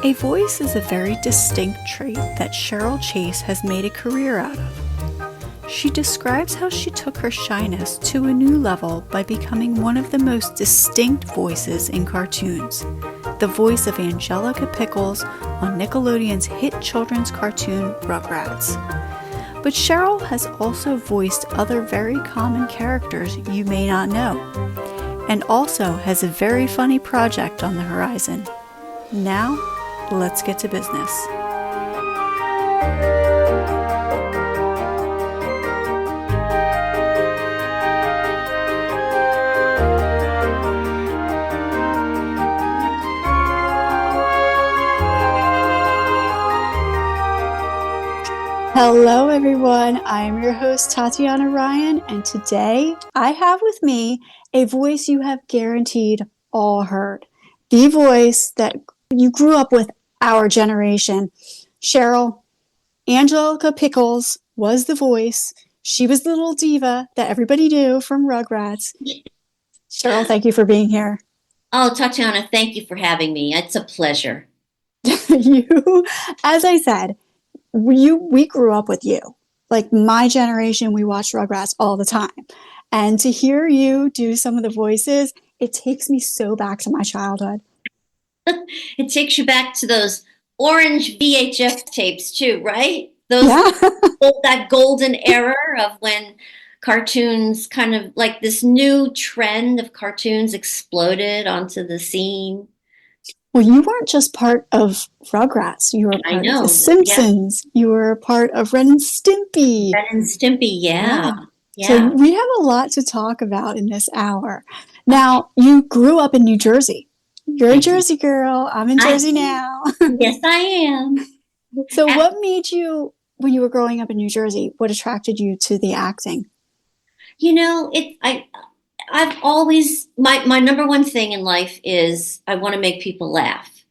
A voice is a very distinct trait that Cheryl Chase has made a career out of. She describes how she took her shyness to a new level by becoming one of the most distinct voices in cartoons, the voice of Angelica Pickles on Nickelodeon's hit children's cartoon Rugrats. But Cheryl has also voiced other very common characters you may not know, and also has a very funny project on the horizon. Now, let's get to business. Hello everyone, I'm your host Tatiana Ryan, and today I have with me a voice you have guaranteed all heard. The voice that you grew up with, our generation. Cheryl, Angelica Pickles was the voice. She was the little diva that everybody knew from Rugrats. Cheryl, thank you for being here. Oh, Tatiana, thank you for having me. It's a pleasure. You, as I said, we grew up with you. Like my generation, we watched Rugrats all the time. And to hear you do some of the voices, it takes me so back to my childhood. It takes you back to those orange VHS tapes too, right? Those that golden era of when cartoons kind of like this new trend of cartoons exploded onto the scene. Well, you weren't just part of Rugrats. You were part of The Simpsons. Yeah. You were a part of Ren and Stimpy. Ren and Stimpy, yeah. So we have a lot to talk about in this hour. Now, you grew up in New Jersey. You're a Jersey girl. I'm in Jersey now. Yes, I am. So what made you, when you were growing up in New Jersey, what attracted you to the acting? You know, I've always, my number one thing in life is I want to make people laugh.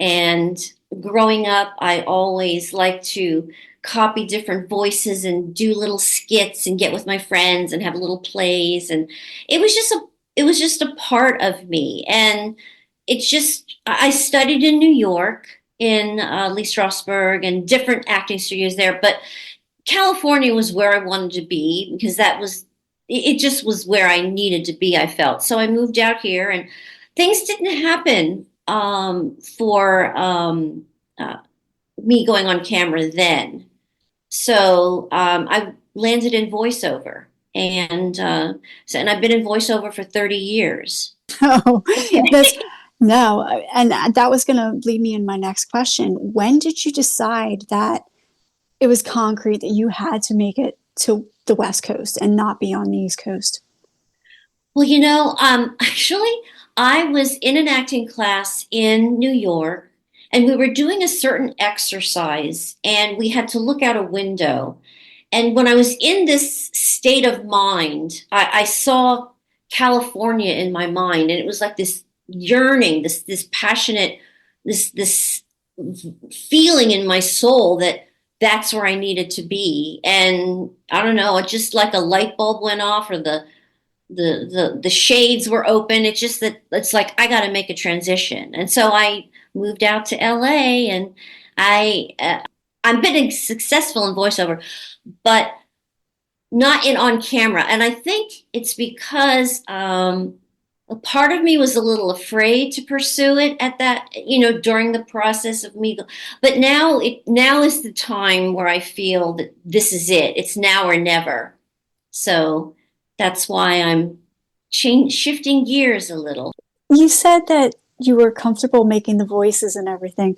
And growing up, I always liked to copy different voices and do little skits and get with my friends and have little plays. And it was just a part of me. And I studied in New York in Lee Strasberg and different acting studios there. But California was where I wanted to be because it just was where I needed to be, I felt. So I moved out here and things didn't happen for me going on camera then. So I landed in voiceover and I've been in voiceover for 30 years. Oh, and that was going to lead me in my next question. When did you decide that it was concrete that you had to make it to the West Coast and not be on the East Coast? Well, actually, I was in an acting class in New York, and we were doing a certain exercise, and we had to look out a window. And when I was in this state of mind, I saw California in my mind, and it was like this yearning, this passionate, this feeling in my soul that that's where I needed to be. And I don't know, it just like a light bulb went off or the shades were open. It's just that it's like, I got to make a transition. And so I moved out to LA and I've been successful in voiceover, but not in on camera. And I think it's because, a part of me was a little afraid to pursue it at that, during the process of me. But now is the time where I feel that this is it. It's now or never. So that's why I'm shifting gears a little. You said that you were comfortable making the voices and everything.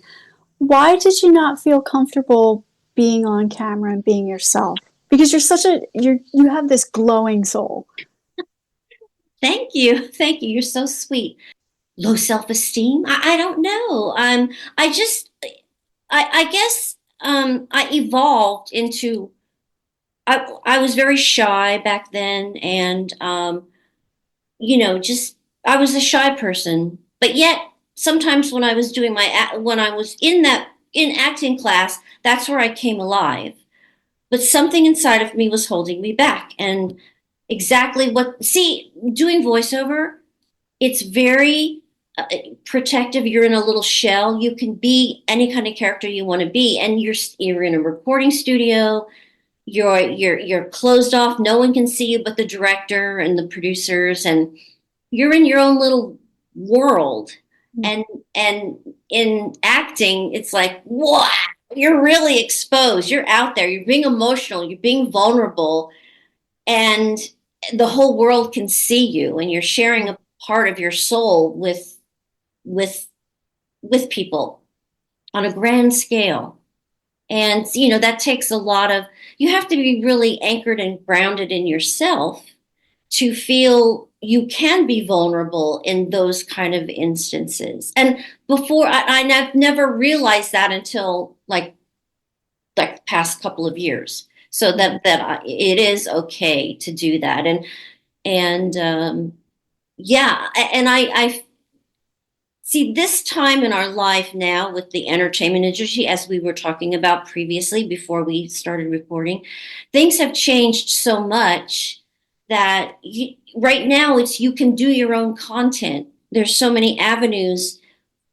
Why did you not feel comfortable being on camera and being yourself? Because you have this glowing soul. Thank you. You're so sweet. Low self-esteem? I don't know. I guess I evolved into, I was very shy back then. And, I was a shy person, but yet sometimes when I was in acting class, that's where I came alive. But something inside of me was holding me back. And doing voiceover, it's very protective. You're in a little shell. You can be any kind of character you want to be, and you're in a recording studio. You're closed off. No one can see you but the director and the producers, and you're in your own little world. And and in acting, it's like, wow, you're really exposed. You're out there. You're being emotional. You're being vulnerable, and the whole world can see you, and you're sharing a part of your soul with with people on a grand scale. And that takes a lot of, you have to be really anchored and grounded in yourself to feel you can be vulnerable in those kind of instances. And before, I've never realized that until like the past couple of years. So it is okay to do that. And yeah, and I see this time in our life now with the entertainment industry, as we were talking about previously before we started recording, things have changed so much that right now you can do your own content. There's so many avenues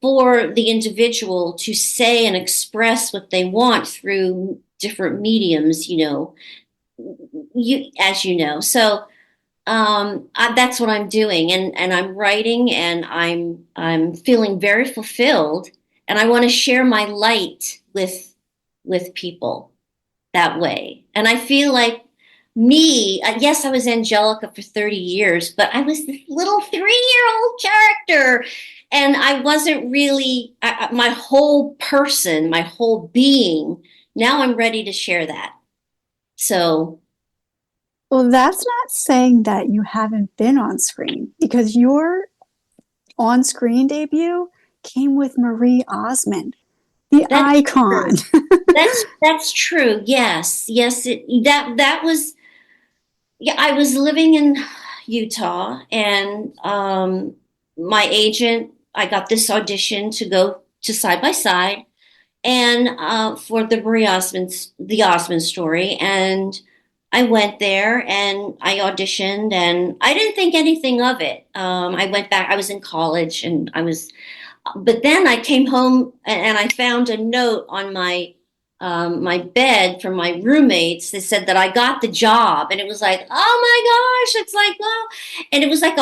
for the individual to say and express what they want through different mediums, as you know. So that's what I'm doing, and I'm writing, and I'm feeling very fulfilled, and I want to share my light with people that way. And I feel like yes, I was Angelica for 30 years, but I was this little 3-year-old character, and I wasn't really my whole person, my whole being. Now I'm ready to share that. So. Well, that's not saying that you haven't been on screen, because your on-screen debut came with Marie Osmond, the icon. That's true. Yes. That was, yeah, I was living in Utah, and my agent, I got this audition to go to Side by Side, and for the the Osmond story, and I went there and I auditioned, and I didn't think anything of it. I went back, I was in college, but then I came home and I found a note on my bed from my roommates that said that I got the job. And it was like, oh my gosh, it's like, well, and it was like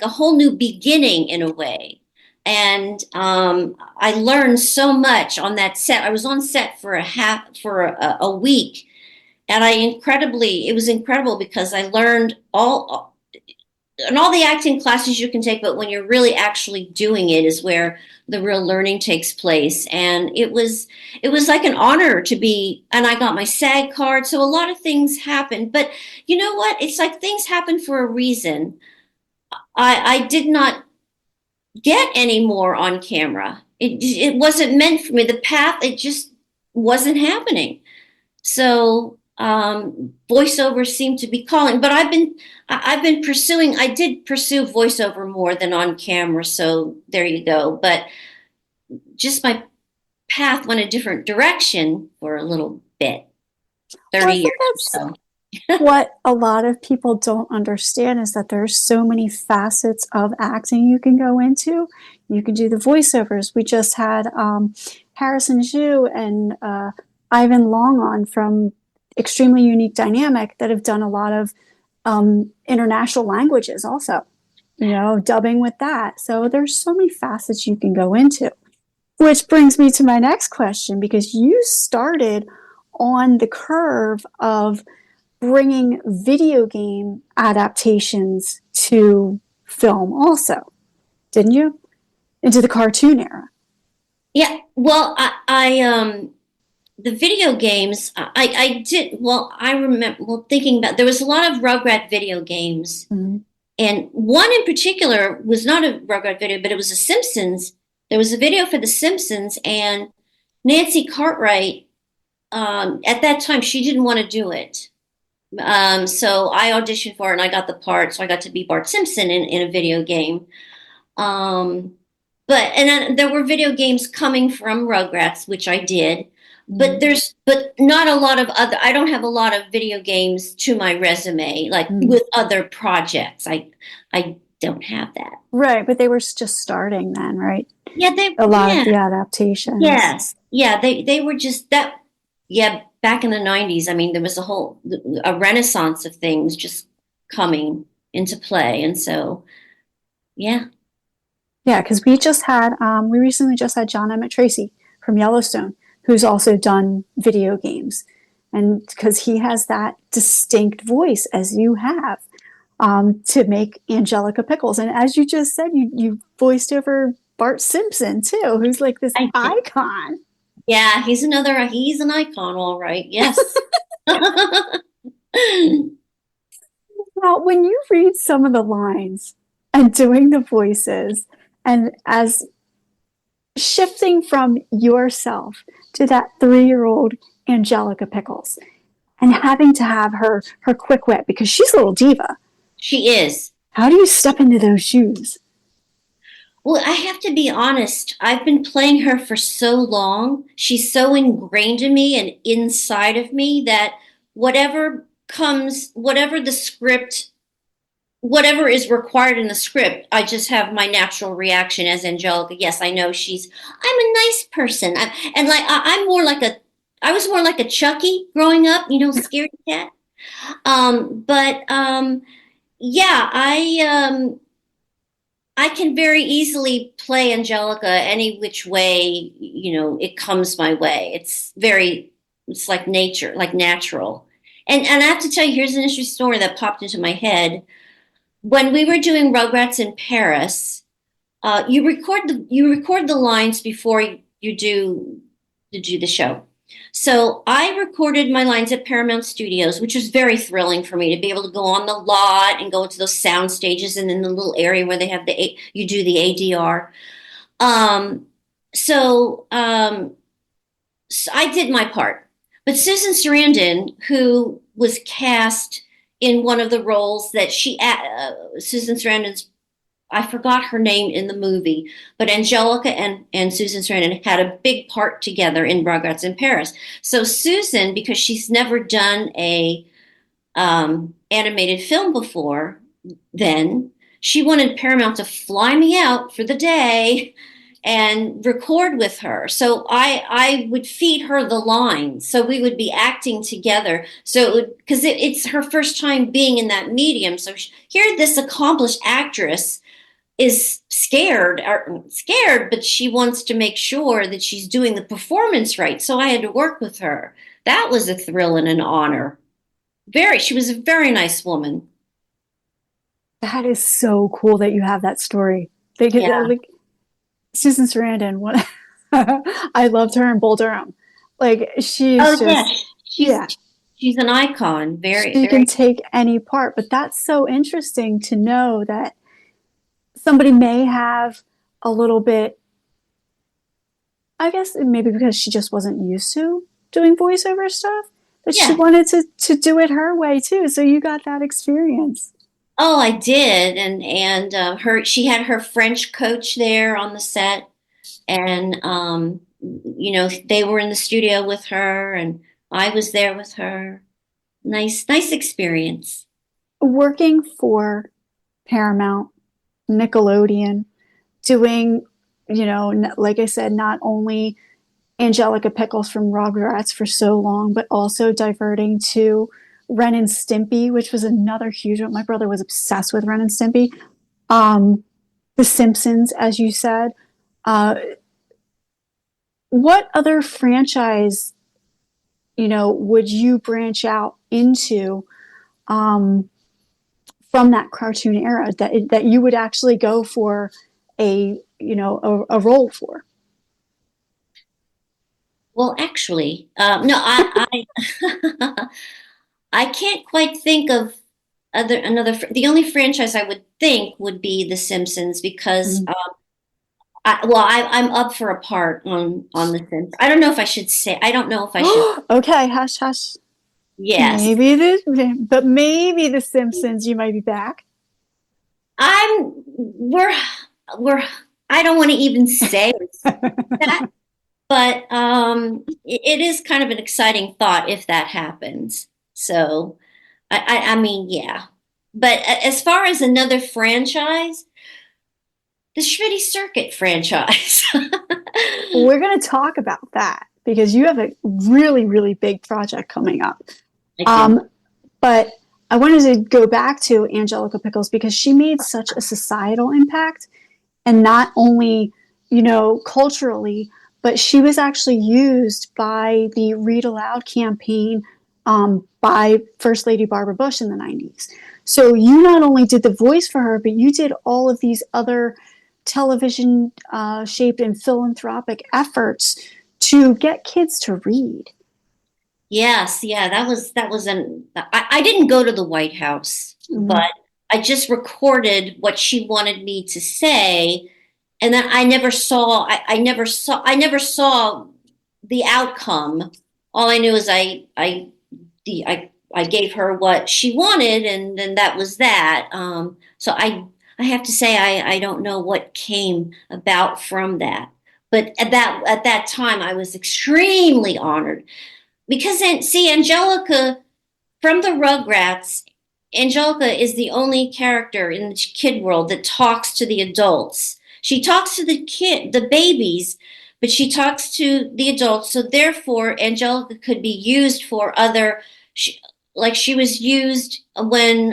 a whole new beginning in a way. And I learned so much on that set. I was on set for a week. And it was incredible because I learned all the acting classes you can take, but when you're really actually doing it is where the real learning takes place. And it was like an honor to be, and I got my SAG card. So a lot of things happened, but you know what? It's like things happen for a reason. I did not get any more on camera. It wasn't meant for me. The path, it just wasn't happening. So voiceover seemed to be calling, but I've been pursuing. I did pursue voiceover more than on camera, so there you go. But just my path went a different direction for a little bit. 30 years or so. What a lot of people don't understand is that there's so many facets of acting you can go into. You can do the voiceovers. We just had Harrison Zhu and Ivan Long on from Extremely Unique Dynamic that have done a lot of international languages also, dubbing with that. So there's so many facets you can go into, which brings me to my next question, because you started on the curve of bringing video game adaptations to film also, didn't you? Into the cartoon era. Yeah, well, I the video games, I did, well, I remember, thinking about, there was a lot of Rugrat video games. Mm-hmm. And one in particular was not a Rugrat video, but it was a Simpsons. There was a video for the Simpsons, and Nancy Cartwright, at that time, she didn't want to do it. So I auditioned for it, and I got the part, so I got to be Bart Simpson in a video game. And then there were video games coming from Rugrats, which I did. But not a lot of other, I don't have a lot of video games to my resume, like with other projects. I don't have that. Right, but they were just starting then, right? Yeah, A lot of yeah, the adaptations. yes, yeah, they were just that. Yeah, back in the 90s, I mean, there was a renaissance of things just coming into play, and so yeah. Yeah, because we recently just had John Emmett Tracy from Yellowstone, who's also done video games. And because he has that distinct voice as you have, to make Angelica Pickles. And as you just said, you voiced over Bart Simpson too, who's like this I did. icon. Yeah, he's an icon, all right. Yes. Now, when you read some of the lines and doing the voices, and as shifting from yourself to that 3-year-old Angelica Pickles and having to have her quick wit because she's a little diva. She is. How do you step into those shoes? Well, I have to be honest. I've been playing her for so long. She's so ingrained in me and inside of me that whatever comes, whatever the script, whatever is required in the script, I just have my natural reaction as Angelica. Yes, I know I'm a nice person. And like, I'm more like I was more like a Chucky growing up, scared cat. But yeah, I can very easily play Angelica any which way, it comes my way. It's like nature, like natural. And I have to tell you, here's an interesting story that popped into my head. When we were doing Rugrats in Paris, you record the lines before you do the show. So I recorded my lines at Paramount Studios, which was very thrilling for me to be able to go on the lot and go into those sound stages and in the little area where they have you do the ADR. Um, so I did my part, but Susan Sarandon, who was cast in one of the roles that Susan Sarandon's, I forgot her name in the movie, but Angelica and Susan Sarandon had a big part together in Rugrats in Paris. So Susan, because she's never done a animated film before, then she wanted Paramount to fly me out for the day and record with her. So I would feed her the lines. So we would be acting together. So because it's her first time being in that medium. So here, this accomplished actress is scared, but she wants to make sure that she's doing the performance right. So I had to work with her. That was a thrill and an honor. She was a very nice woman. That is so cool that you have that story. Yeah. Like Susan Sarandon, I loved her in Bull Durham. Like Oh she's yeah. just, She's yeah, she's an icon. Very, she can very. take any part. But that's so interesting to know that somebody may have a little bit, I guess maybe because she just wasn't used to doing voiceover stuff, but she Yeah. wanted to do it her way too. So you got that experience. Oh, I did, and she had her French coach there on the set, and they were in the studio with her, and I was there with her. Nice experience. Working for Paramount, Nickelodeon, doing, like I said, not only Angelica Pickles from Rugrats for so long, but also diverting to Ren and Stimpy, which was another huge one. My brother was obsessed with Ren and Stimpy. Um, the Simpsons, as you said. Uh, what other franchise, would you branch out into um, from that cartoon era that you would actually go for a role for? Well, actually, no, I I can't quite think of the only franchise I would think would be The Simpsons because Mm. I'm up for a part on The Simpsons. I don't know if I should say. I don't know if I should. Okay, hush, hush. Yes, But maybe the Simpsons, you might be back. I'm. We're. I don't want to even say that, but it is kind of an exciting thought if that happens. So I mean, yeah, But as far as another franchise, the Schmidti Circuit franchise. We're going to talk about that because you have a really, really big project coming up. I do. But I wanted to go back to Angelica Pickles because she made such a societal impact, and not only, culturally, but she was actually used by the Read Aloud campaign by First Lady Barbara Bush in the 90s. So you not only did the voice for her, but you did all of these other television shaped and philanthropic efforts to get kids to read. Yes, yeah, I didn't go to the White House, Mm-hmm. but I just recorded what she wanted me to say, and then I never saw the outcome. All I knew is I gave her what she wanted, and then that was that. So I have to say I don't know what came about from that, but at that time I was extremely honored because see, Angelica from the Rugrats, Angelica is the only character in the kid world that talks to the adults. She talks to the babies, but she talks to the adults. So therefore, Angelica could be used for other, like she was used when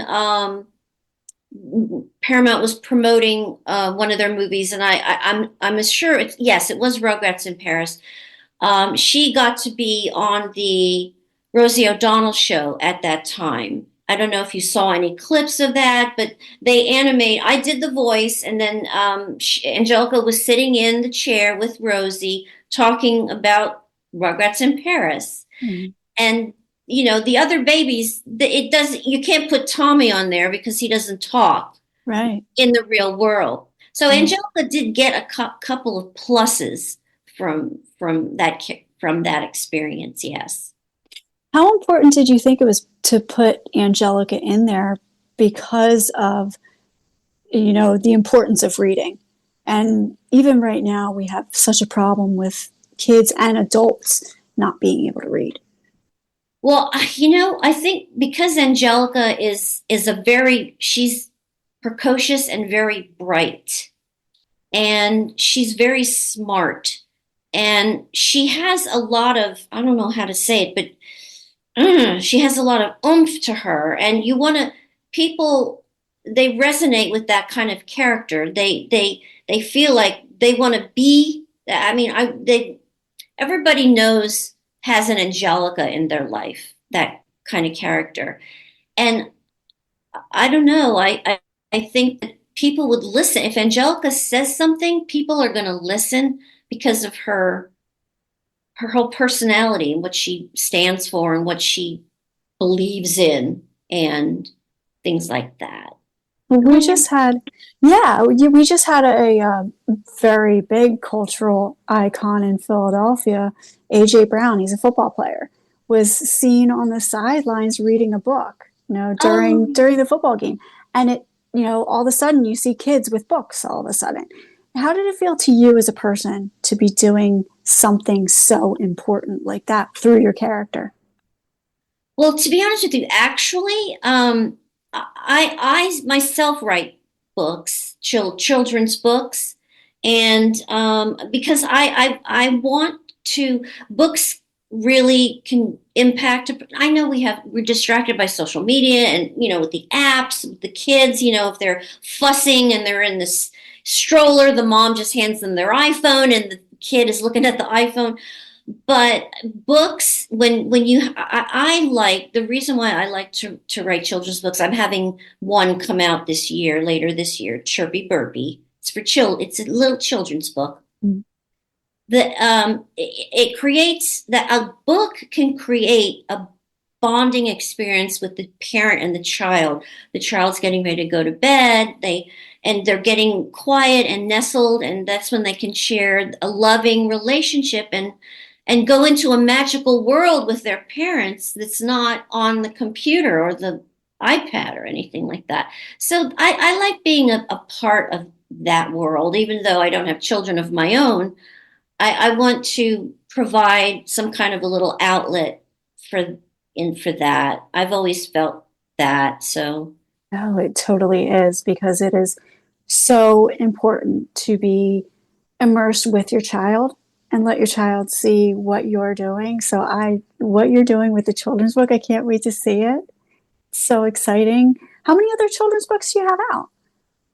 Paramount was promoting one of their movies, and I'm sure yes, it was Rugrats in Paris. She got to be on the Rosie O'Donnell show at that time. I don't know if you saw any clips of that, but they animate. I did the voice, and then Angelica was sitting in the chair with Rosie talking about Rugrats in Paris. Mm-hmm. And the other babies, it doesn't. You can't put Tommy on there because he doesn't talk Right. in the real world. So Right. Angelica did get a couple of pluses from that experience. Yes. How important did you think it was to put Angelica in there because of, the importance of reading? And even right now, we have such a problem with kids and adults not being able to read. Well, I think because Angelica is she's precocious and very bright, and she's very smart, and she has a lot of, I don't know how to say it, but she has a lot of oomph to her, and people, they resonate with that kind of character. They feel like they want to be. I mean, everybody knows has an Angelica in their life, that kind of character, and I don't know. I think that people would listen if Angelica says something. People are going to listen because of her whole personality and what she stands for and what she believes in and things like that. We just had, yeah, we just had a very big cultural icon in Philadelphia. AJ Brown, he's a football player, was seen on the sidelines reading a book, Oh, during the football game, and all of a sudden you see kids with books. All of a sudden, how did it feel to you as a person to be doing something so important like that through your character? well, to be honest with you, actually, I myself write books, children's books, and because I want to books really can impact. I know we're distracted by social media and with the apps, with the kids, if they're fussing and they're in this stroller, the mom just hands them their iPhone and the kid is looking at the iPhone. But books, when I like the reason why I like to write children's books. I'm having one come out later this year, Chirpy Burpy. It's a little children's book. Mm. It creates that a book can create a bonding experience with the parent and the child. The child's getting ready to go to bed. They're getting quiet and nestled, and that's when they can share a loving relationship and go into a magical world with their parents that's not on the computer or the iPad or anything like that. So I like being a part of that world, even though I don't have children of my own. I want to provide some kind of a little outlet for for that. I've always felt that. So Oh, it totally is because it is so important to be immersed with your child and let your child see what you're doing. What you're doing with the children's book, I can't wait to see it. So exciting. How many other children's books do you have out?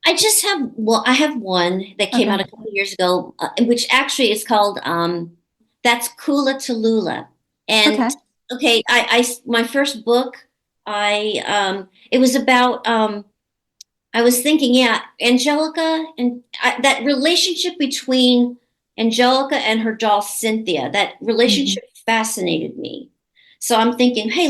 I have one that came out Okay. a couple years ago, which actually is called That's Kula Tallulah. And Okay. okay, my first book, it was about, I was thinking, yeah, Angelica and that relationship between Angelica and her doll Cynthia, that Mhm. relationship fascinated me. So I'm thinking, hey,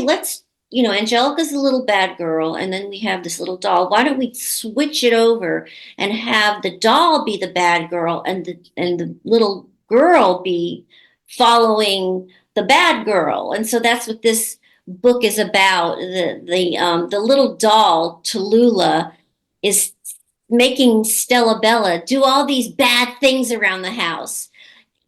Angelica's the little bad girl, and then we have this little doll. Why don't we switch it over and have the doll be the bad girl and the little girl be following the bad girl? And so that's what this book is about. The little doll, Tallulah, is making Stella Bella do all these bad things around the house.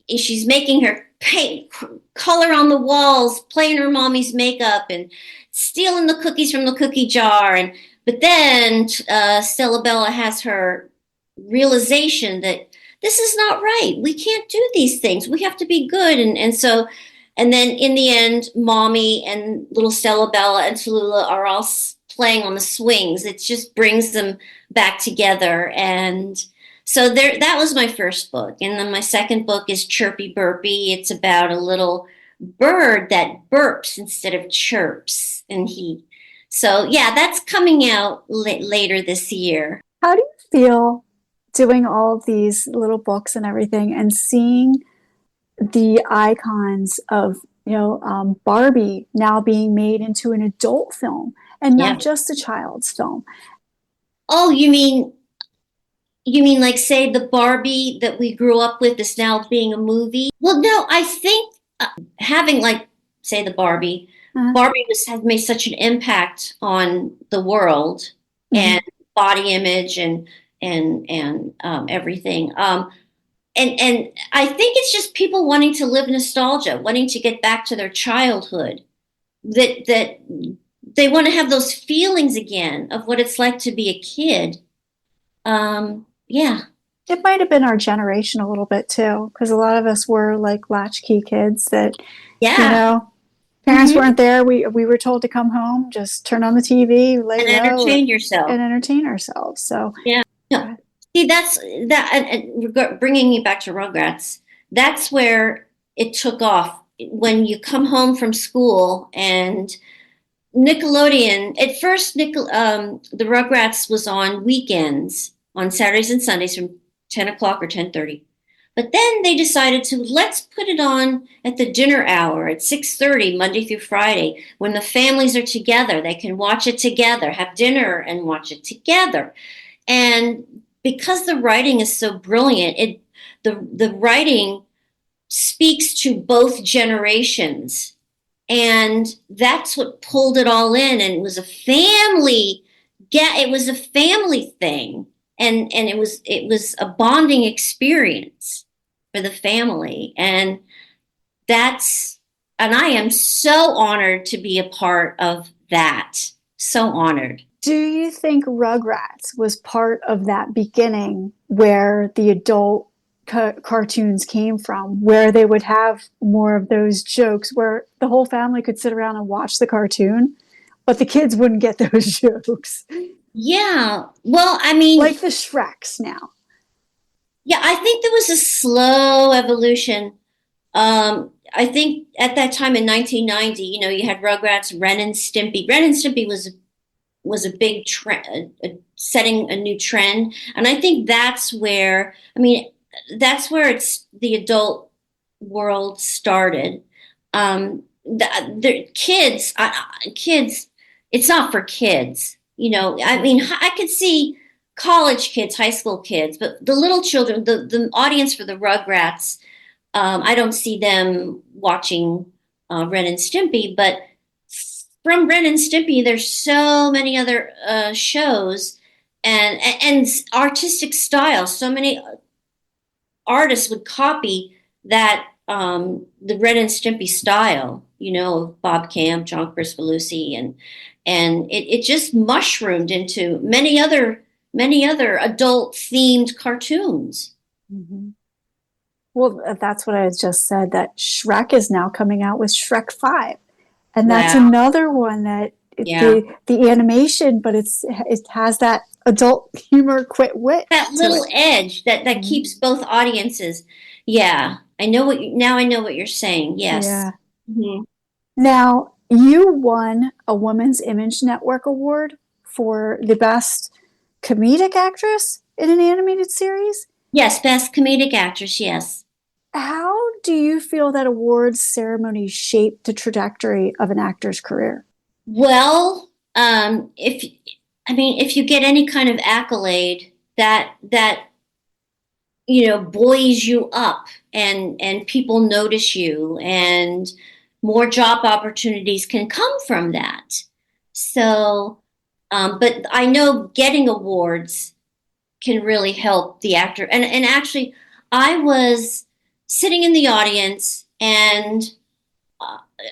She's making her paint color on the walls, playing her mommy's makeup, and stealing the cookies from the cookie jar. And but then Stella Bella has her realization that this is not right. We can't do these things. We have to be good. And then in the end, mommy and little Stella Bella and Tallulah are all playing on the swings. It just brings them back together. And so that was my first book. And then my second book is Chirpy Burpy. It's about a little bird that burps instead of chirps. So yeah, that's coming out later this year. How do you feel doing all of these little books and everything and seeing the icons of, Barbie now being made into an adult film and not Yeah. just a child's film? Oh, you mean like say the Barbie that we grew up with is now being a movie? Well, no, I think having like say the Barbie, Uh, Has made such an impact on the world and mhm. body image and everything. And I think it's just people wanting to live nostalgia, wanting to get back to their childhood. That they want to have those feelings again of what it's like to be a kid. Yeah, It might have been our generation a little bit too, because a lot of us were like latchkey kids that, you yeah. know, parents Mm-hmm. weren't there. We were told to come home, just turn on the TV, lay And low, entertain yourself. and entertain ourselves. So, Yeah. No. uh, See, that's that. Bringing me back to Rugrats, that's where it took off. When you come home from school and Nickelodeon, at first, the Rugrats was on weekends, on Saturdays and Sundays from 10 o'clock or 10:30. But then they decided to let's put it on at the dinner hour at 6:30 Monday through Friday when the families are together. They can watch it together, have dinner and watch it together. And because the writing is so brilliant, the writing speaks to both generations, and that's what pulled it all in. And it was a family it was a family thing, and it was a bonding experience for the family. And I am so honored to be a part of that. So honored. do you think Rugrats was part of that beginning where the adult cartoons came from, where they would have more of those jokes where the whole family could sit around and watch the cartoon, but the kids wouldn't get those jokes? Yeah. Well, I mean, Like the Shreks now. yeah, I think there was a slow evolution. I think at that time in 1990, you had Rugrats, Ren and Stimpy. Ren and Stimpy was a big trend, setting a new trend, and I think that's where it's the adult world started. The kids, it's not for kids. I mean, I could see college kids, high school kids, but the little children, the audience for the Rugrats, I don't see them watching Ren and Stimpy. But from Ren and Stimpy, there's so many other shows and artistic styles. So many artists would copy that the Ren and Stimpy style, of Bob Camp, John Crispolucci, and it just mushroomed into many other adult themed cartoons. Mm-hmm. Well, that's what I just said, that Shrek is now coming out with Shrek 5. And that's Wow. another one that Yeah. the animation, but it has that adult humor, quick wit. That little edge that keeps both audiences. Yeah. I know what you're saying. Yes. Yeah. Mm-hmm. Now, you won a Women's Image Network Award for the best comedic actress in an animated series. Yes, best comedic actress, yes. How do you feel that awards ceremony shaped the trajectory of an actor's career? Well, if you get any kind of accolade that buoys you up and people notice you and more job opportunities can come from that. So, but I know getting awards can really help the actor. And actually, I was sitting in the audience and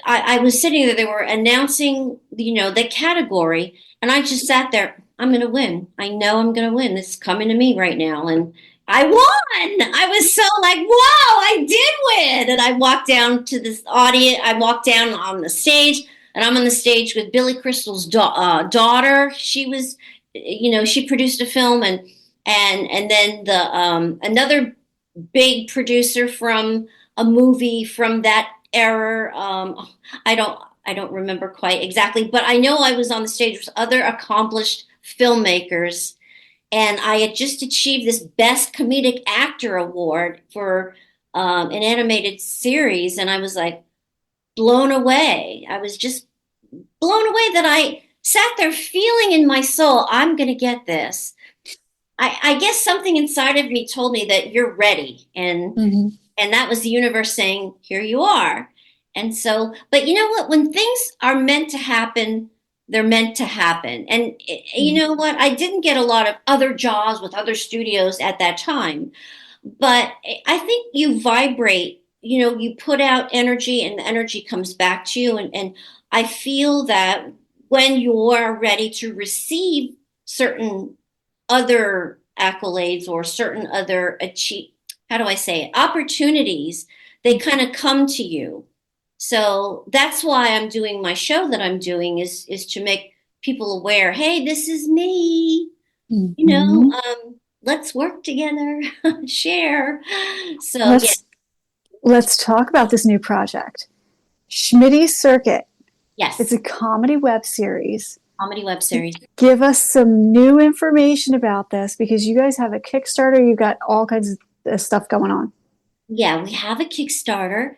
I was sitting there. They were announcing, the category, and I just sat there. I'm going to win. I know I'm going to win. This is coming to me right now, and I won. I was so like, wow, I did win. And I walked down to this audience. I walked down on the stage, and I'm on the stage with Billy Crystal's daughter. She was, she produced a film, and then the another big producer from a movie from that era. I don't remember quite exactly, but I know I was on the stage with other accomplished filmmakers, and I had just achieved this Best Comedic Actor award for an animated series, and I was like blown away. I was just blown away that I sat there feeling in my soul, I'm going to get this. I guess something inside of me told me that you're ready, and that was the universe saying, here you are. And so, but you know what? When things are meant to happen, they're meant to happen. And you know what? I didn't get a lot of other jobs with other studios at that time. But I think you vibrate, you put out energy and the energy comes back to you. And I feel that when you're ready to receive certain other accolades or certain other how do I say it, opportunities, they kind of come to you. So that's why I'm doing my show that I'm doing is to make people aware, hey, this is me. Let's work together, share. So let's talk about this new project, Schmidti Circuit. Yes, it's a comedy web series. Give us some new information about this, because you guys have a Kickstarter. You've got all kinds of stuff going on. Yeah, we have a Kickstarter,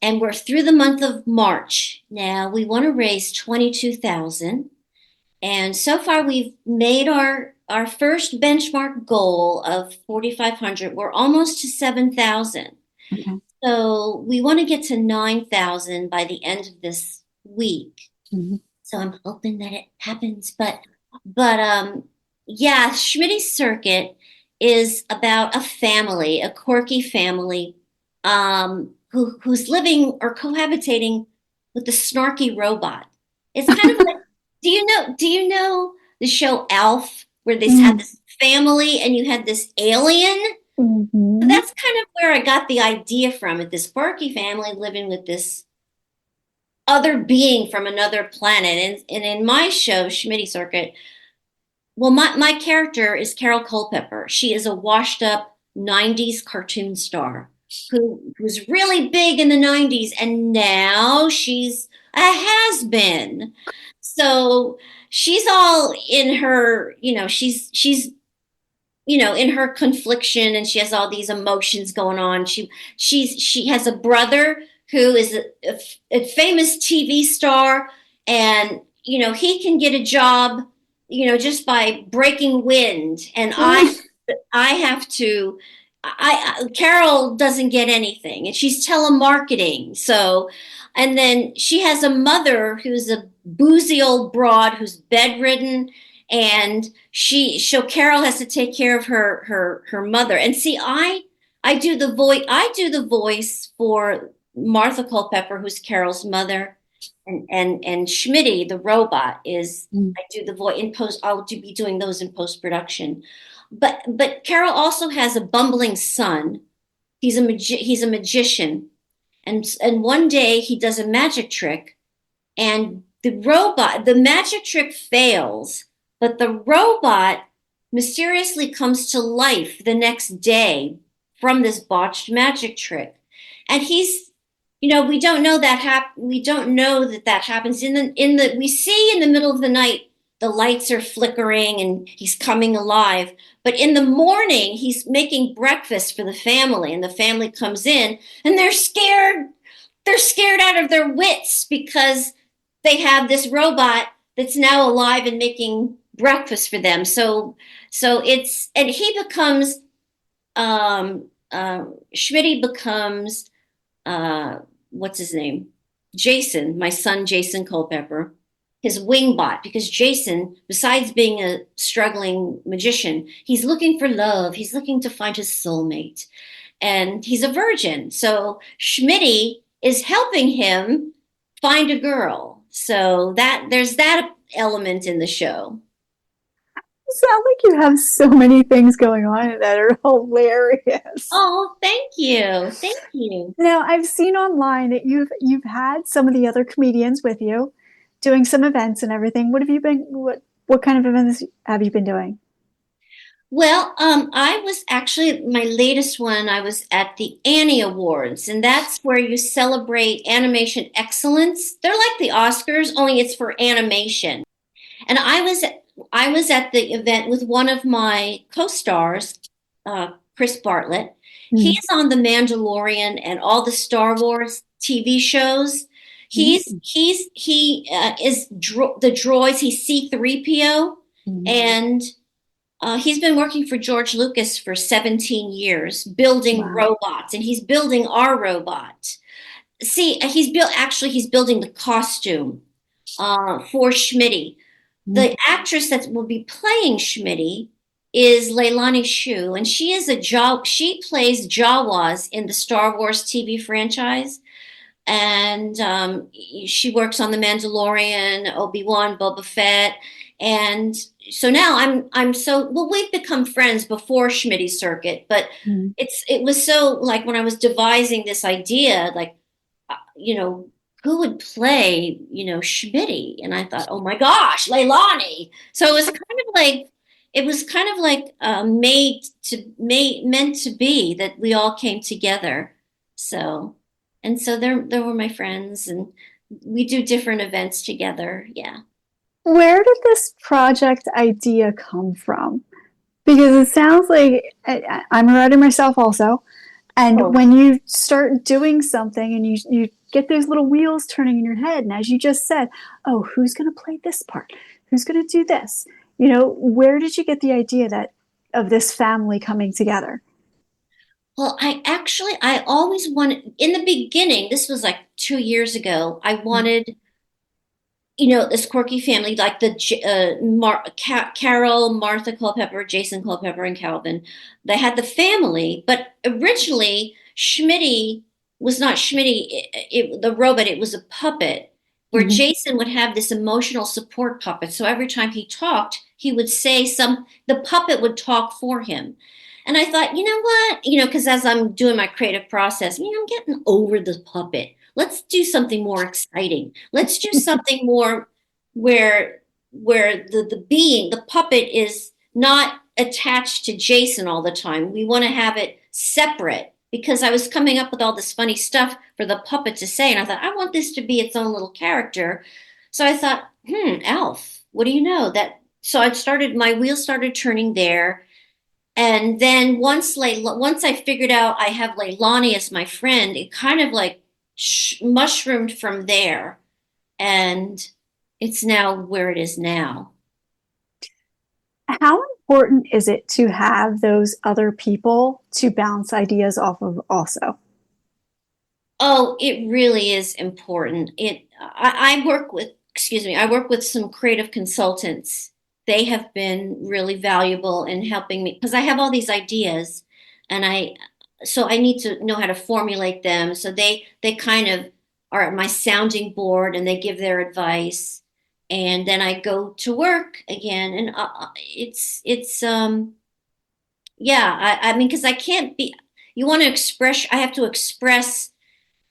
and we're through the month of March. Now we want to raise $22,000, and so far we've made our first benchmark goal of $4,500. We're almost to $7,000. Okay. So we want to get to $9,000 by the end of this week. Mm-hmm. So I'm hoping that it happens. But yeah, Schmidti Circuit is about a family, a quirky family, who's living or cohabitating with a snarky robot. It's kind of like, do you know the show Alf, where they had this family and you had this alien? Mm-hmm. So that's kind of where I got the idea from, this quirky family living with this other being from another planet. And in my show, Schmidti Circuit, well, my character is Carol Culpepper. She is a washed up 90s cartoon star who was really big in the 90s, and now she's a has-been. So she's all in her, she's in her confliction, and she has all these emotions going on. She has a brother who is a famous TV star, and he can get a job just by breaking wind, and I have to. Carol doesn't get anything, and she's telemarketing. So, and then she has a mother who's a boozy old broad who's bedridden, and Carol has to take care of her mother. And see, I do the voice for Martha Culpepper, who's Carol's mother, and Schmidti, the robot, is Mm. I do the voice in post. Be doing those in post production. But Carol also has a bumbling son. He's a magician, and one day he does a magic trick, and the magic trick fails, but the robot mysteriously comes to life the next day from this botched magic trick. And we don't know we don't know that happens we see in the middle of the night the lights are flickering and he's coming alive. But in the morning, he's making breakfast for the family, and the family comes in and they're scared. They're scared out of their wits because they have this robot that's now alive and making breakfast for them. So it's and he becomes Schmidti becomes what's his name? Jason, my son Jason Culpepper, his wingbot, because Jason, besides being a struggling magician, he's looking for love. He's looking to find his soulmate. And he's a virgin. So Schmidti is helping him find a girl. So that there's that element in the show. You sound like you have so many things going on that are hilarious. Oh, thank you. Thank you. Now, I've seen online that you've had some of the other comedians with you doing some events and everything. What kind of events have you been doing? Well, I was actually my latest one. I was at the Annie Awards, and that's where you celebrate animation excellence. They're like the Oscars, only it's for animation. And I was at the event with one of my co-stars, Chris Bartlett. Mm. He's on The Mandalorian and all the Star Wars TV shows. He is the droids. He's C-3PO, Mm. and he's been working for George Lucas for 17 years, building Wow. robots, and he's building our robot. See, he's building the costume for Schmidti. Mm. The actress that will be playing Schmidti is Leilani Shu, and she plays Jawas in the Star Wars TV franchise. And she works on The Mandalorian, Obi-Wan, Boba Fett, and so now I'm so well. We've become friends before Schmidti Circuit, but Mm. it was so like when I was devising this idea, like you know who would play Schmidti, and I thought, oh my gosh, Leilani. So it was kind of like meant to be that we all came together. So and so there were my friends, and we do different events together. Yeah. Where did this project idea come from? Because it sounds like I'm a writer myself also. And Oh, when you start doing something and you get those little wheels turning in your head, and as you just said, oh, who's going to play this part? Who's going to do this? Where did you get the idea of this family coming together? well, I always wanted, in the beginning, this was like 2 years ago, I wanted, this quirky family, like Carol, Martha Culpepper, Jason Culpepper, and Calvin. They had the family, but originally Schmidti was not Schmidti, the robot, it was a puppet where Mhm. Jason would have this emotional support puppet. So every time he talked, he would say the puppet would talk for him. And I thought, you know what? Because as I'm doing my creative process, I'm getting over the puppet. Let's do something more exciting. Let's do something more where the puppet is not attached to Jason all the time. We want to have it separate because I was coming up with all this funny stuff for the puppet to say, and I thought I want this to be its own little character. So I thought, Alf, what do you know that? So my wheels started turning there. And then once I figured out I have Leilani as my friend, it kind of like mushroomed from there, and it's now where it is now. How important is it to have those other people to bounce ideas off of also? Oh, it really is important. I work with, excuse me, I work with some creative consultants. They have been really valuable in helping me because I have all these ideas, and so I need to know how to formulate them. So they kind of are at my sounding board and they give their advice, and then I go to work again. And it's yeah. I mean, because I can't be. You want to express. I have to express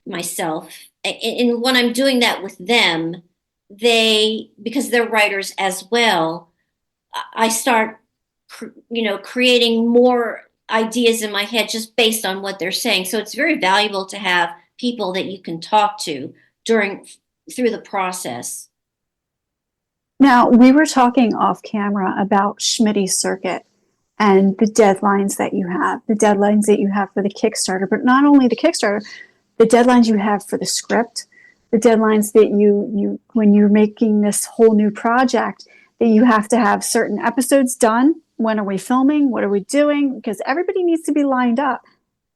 myself, and when I'm doing that with them, they, because they're writers as well, I start, creating more ideas in my head just based on what they're saying. So it's very valuable to have people that you can talk to during through the process. Now, we were talking off camera about Schmidti circuit and the deadlines that you have for the Kickstarter, but not only the Kickstarter, the deadlines you have for the script, the deadlines that you when you're making this whole new project, that you have to have certain episodes done. When are we filming? What are we doing? Because everybody needs to be lined up.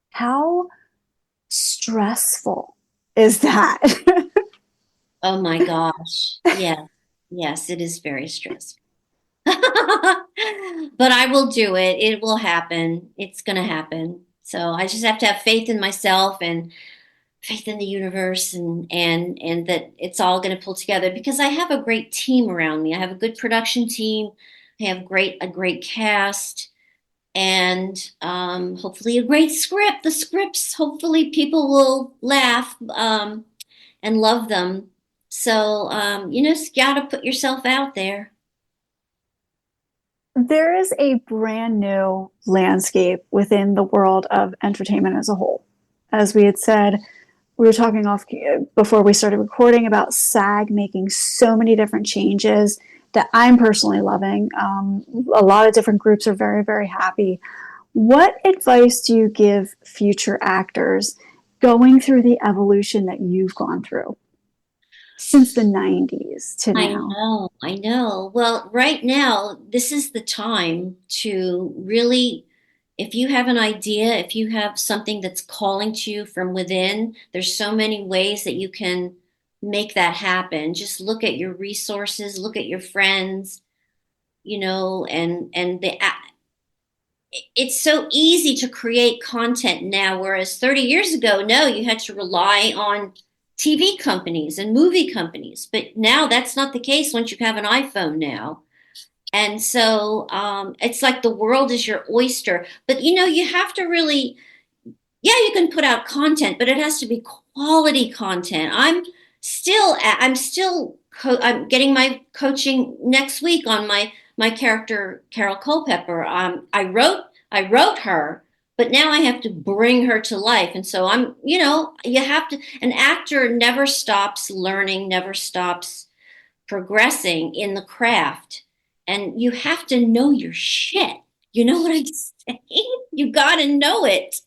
How stressful is that? Oh my gosh. Yeah. Yes, it is very stressful. But I will do it. It will happen. It's going to happen. So I just have to have faith in myself and faith in the universe, and that it's all going to pull together, because I have a great team around me. I have a good production team. I have a great cast, and hopefully a great script. The scripts, hopefully people will laugh and love them. So just got to put yourself out there. There is a brand new landscape within the world of entertainment as a whole. As we had said, we were talking off before we started recording about SAG making so many different changes that I'm personally loving. A lot of different groups are very, very happy. What advice do you give future actors going through the evolution that you've gone through since the 90s to I now? know, I know. Well, right now, this is the time to really, if you have an idea, if you have something that's calling to you from within, there's so many ways that you can make that happen. Just look at your resources, look at your friends, and it's so easy to create content now, whereas 30 years ago, no, you had to rely on TV companies and movie companies. But now that's not the case once you have an iPhone now. And so it's like the world is your oyster. But you have to really, yeah, you can put out content, but it has to be quality content. I'm getting my coaching next week on my character Carol Culpepper. I wrote her, but now I have to bring her to life. And so you have to. An actor never stops learning, never stops progressing in the craft, and you have to know your shit. You know what I'm saying? You got to know it.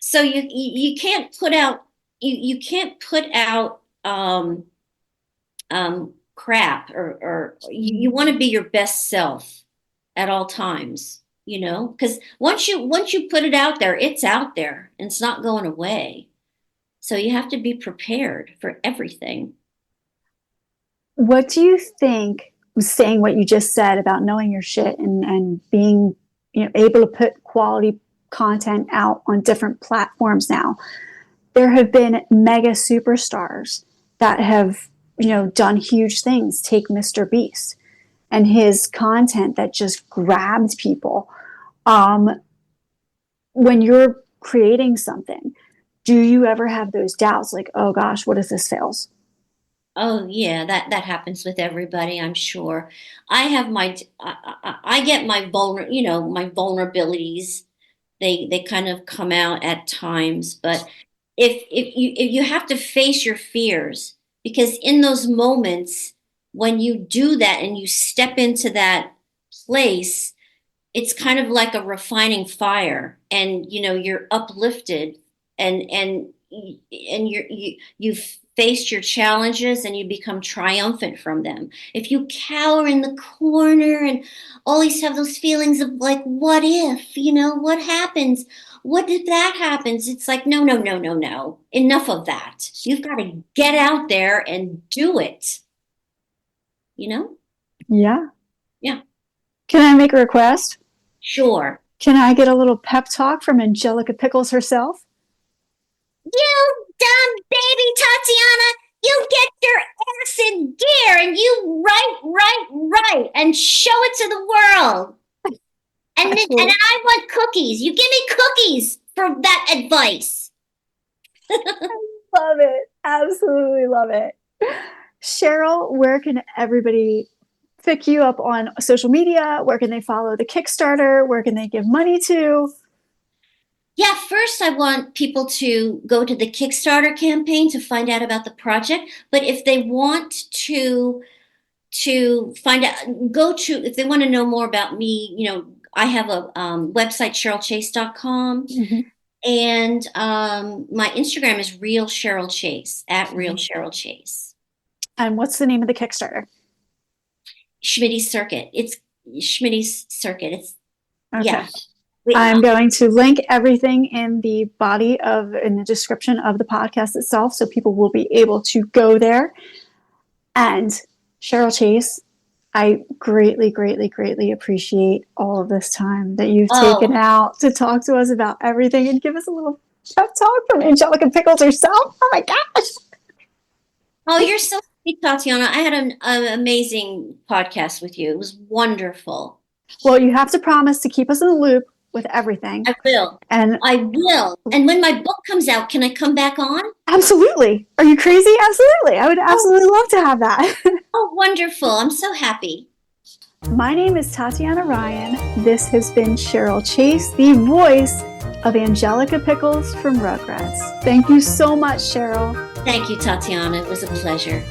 So you can't put out you can't put out crap, or you want to be your best self at all times, because once you put it out there, it's out there and it's not going away. So you have to be prepared for everything. What do you think, saying what you just said about knowing your shit and being able to put quality content out on different platforms now? There have been mega superstars that have done huge things. Take Mr. Beast and his content that just grabbed people. When you're creating something, do you ever have those doubts like, oh gosh, what if this fails? Oh yeah, that happens with everybody, I'm sure. I get my vulnerabilities. They kind of come out at times, but if you have to face your fears, because in those moments when you do that and you step into that place, it's kind of like a refining fire, and you're uplifted, and you've faced your challenges and you become triumphant from them. If you cower in the corner and always have those feelings of like, what if, what happens, what if that happens, it's like, no, no, no, no, no, enough of that. You've got to get out there and do it, you know Yeah. yeah. Can I make a request? Sure. Can I get a little pep talk from Angelica Pickles herself? You dumb baby, Tatiana! You get your ass in gear and you write, and show it to the world. And I want cookies. You give me cookies for that advice. Love it. Absolutely love it. Cheryl, where can everybody pick you up on social media? Where can they follow the Kickstarter? Where can they give money to? Yeah, first I want people to go to the Kickstarter campaign to find out about the project. But if they want to find out, if they want to know more about me, I have a website, CherylChase.com. Mm-hmm. And my Instagram is Real Cheryl Chase, at Real Cheryl Chase. And what's the name of the Kickstarter? Schmidti Circuit. It's Schmidti's Circuit. It's okay. Yeah. I'm going to link everything in the description of the podcast itself, so people will be able to go there. And Cheryl Chase, I greatly, greatly, greatly appreciate all of this time that you've taken out to talk to us about everything and give us a little pep talk from Angelica Pickles herself. Oh my gosh. Oh, you're so sweet, Tatiana. I had an amazing podcast with you. It was wonderful. Well, you have to promise to keep us in the loop with everything. I will. And I will. And when my book comes out, can I come back on? Absolutely. Are you crazy? Absolutely. I would absolutely love to have that. Oh, wonderful. I'm so happy. My name is Tatiana Ryan. This has been Cheryl Chase, the voice of Angelica Pickles from Rugrats. Thank you so much, Cheryl. Thank you, Tatiana. It was a pleasure.